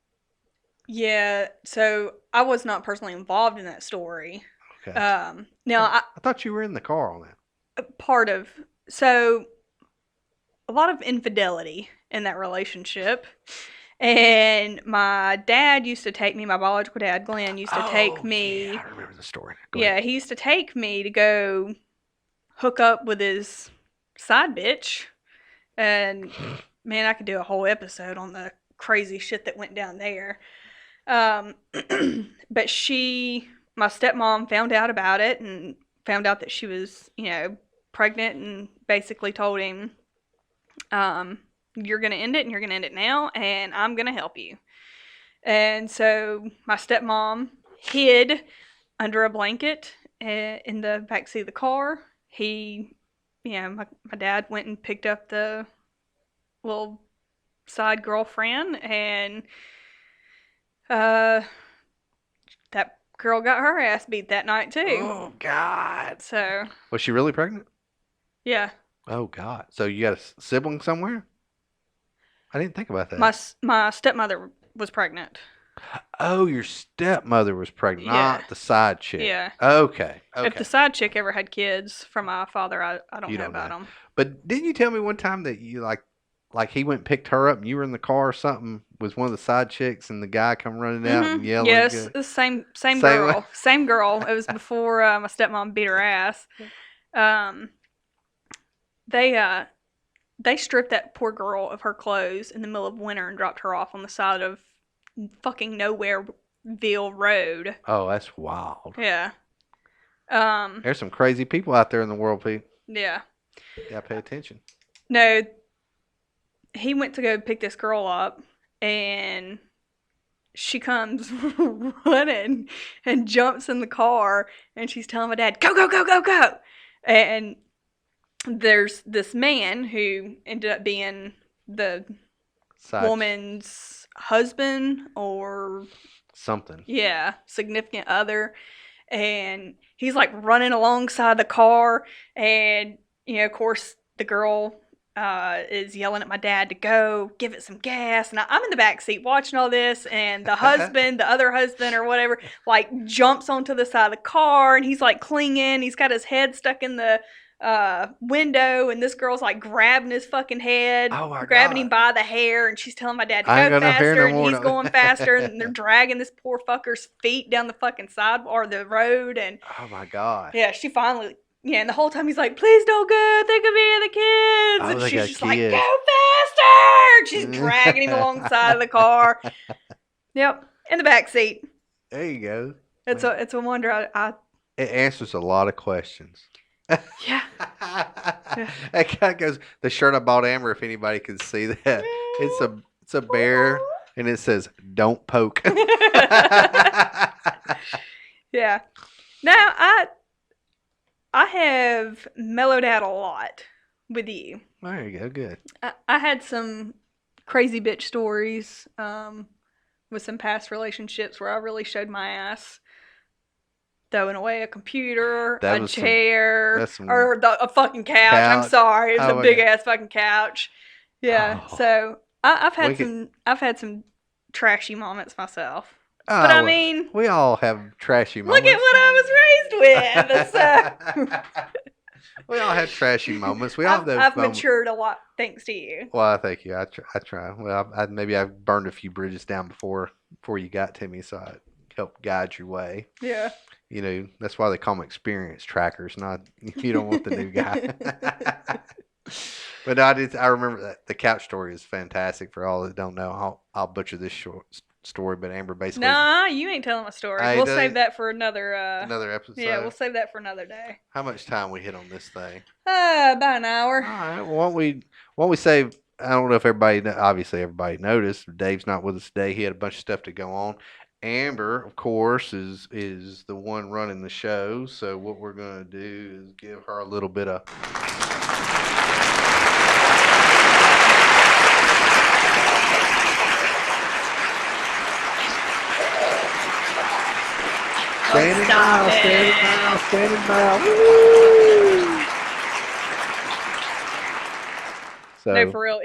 Yeah, so I was not personally involved in that story. Okay. Now I thought you were in the car on that. part of so a lot of infidelity in that relationship. And my dad used to take me, my biological dad, Glenn, used to take Oh yeah, me. I remember the story. Go ahead. Yeah, he used to take me to go hook up with his side bitch. And man, I could do a whole episode on the crazy shit that went down there. Um, but my stepmom found out about it and found out that she was, pregnant and basically told him, you're going to end it and you're going to end it now and I'm going to help you. And so my stepmom hid under a blanket in the backseat of the car. My dad went and picked up the little side girlfriend and that girl got her ass beat that night too. Oh God. So Was she really pregnant? yeah, Oh God. So you got a sibling somewhere? I didn't think about my that. my stepmother was pregnant. Oh, your stepmother was pregnant, Yeah, not the side chick. yeah. Okay. If the Okay. side chick ever had kids from my father, I don't You know don't about know. them. But didn't you tell me one time that you like he went and picked her up and you were in the car or something was one of the side chicks and the guy come running out and yelling? Yes, the same Same way. girl, same girl. It was before my stepmom beat her ass. Um, they they stripped that poor girl of her clothes in the middle of winter and dropped her off on the side of fucking Nowhereville Road. Oh, that's wild. Yeah. There's some crazy people out there in the world, Pete. Yeah. You gotta pay attention. No, he went to go pick this girl up and she comes running and jumps in the car and she's telling my dad, go, go, go, go, go. And there's this man who ended up being the woman's husband or something. Yeah, significant other. And he's like running alongside the car. And, of course, the girl is yelling at my dad to go give it some gas. And I'm in the back seat watching all this. And the other husband or whatever, like jumps onto the side of the car and he's like clinging. He's got his head stuck in the window and this girl's like grabbing his fucking head, grabbing him by the hair, and she's telling my dad to go faster, and he's going faster, and they're dragging this poor fucker's feet down the fucking side or the road, and oh my god, yeah, she finally, and the whole time he's like, please don't go, think of me and the kids, and she's just like, go faster, and she's dragging him alongside of the car. Yep, in the back seat. There you go. It's a wonder. It answers a lot of questions. Yeah. That kind of goes the shirt I bought Amber. If anybody can see that, It's a bear, and it says "Don't poke." Yeah. Now I have mellowed out a lot with you. There you go. Good. I had some crazy bitch stories with some past relationships where I really showed my ass. Throwing away a computer, That a was chair, that's some or a fucking couch. I'm couch. sorry, it was a Oh my big god. ass fucking couch. Yeah, Oh, so we could. I've had some trashy moments myself. But I Oh, mean, we all have trashy look at moments. what I was raised with. So We all have trashy moments. We all have those I've moments. matured a lot thanks to you. Well, thank you. I try. Well, maybe I've burned a few bridges down before you got to me, so I helped guide your way. Yeah. You know, that's why they call them experience trackers. Not you don't want the new guy. But I remember that the couch story is fantastic. For all that don't know, I'll butcher this short story. But Amber basically, Nah, you ain't telling a story. I We'll save that for another. another episode. Yeah, we'll save that for another day. How much time we hit on this thing? About an hour. All right. Well, won't we save? I don't know if everybody, obviously everybody noticed. Dave's not with us today. He had a bunch of stuff to go on. Amber, of course, is the one running the show. So what we're gonna do is give her a little bit of standing Stop mile, it. standing mile, standing mile. Woo! No, So for real.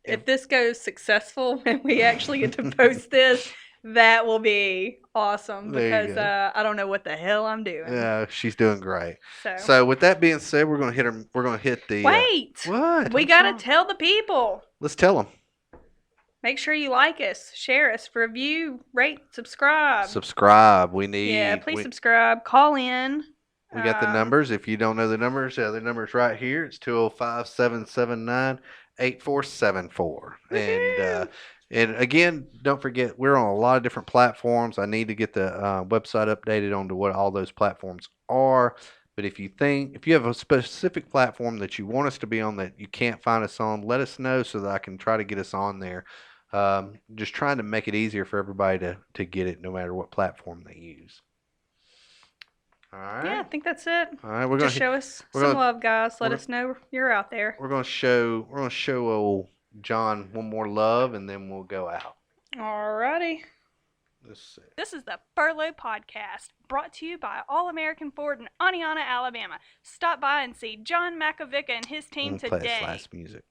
If this goes successful and we actually get to post this, that will be awesome there you because go. I don't know what the hell I'm doing. Yeah, she's doing great. So So with that being said, we're gonna hit her. We're gonna hit the wait, what? we I'm gotta sorry. tell the people. Let's tell them. Make sure you like us, share us, review, rate, subscribe. Subscribe. We need. Yeah, please subscribe. Call in. We got the numbers. If you don't know the numbers, the number's right here. It's 205-779-8474. And again, don't forget, we're on a lot of different platforms. I need to get the website updated onto what all those platforms are. But if you have a specific platform that you want us to be on that you can't find us on, let us know so that I can try to get us on there. Just trying to make it easier for everybody to get it no matter what platform they use. All right. Yeah, I think that's it. All right, we're Just gonna show us we're some gonna love, guys. Let we're us know you're out there. we're gonna show old John one more love, and then we'll go out. Alrighty. Let's see. This is the Furlough Podcast, brought to you by All American Ford in Aniana, Alabama. Stop by and see John Makovica and his team Play this today. last music.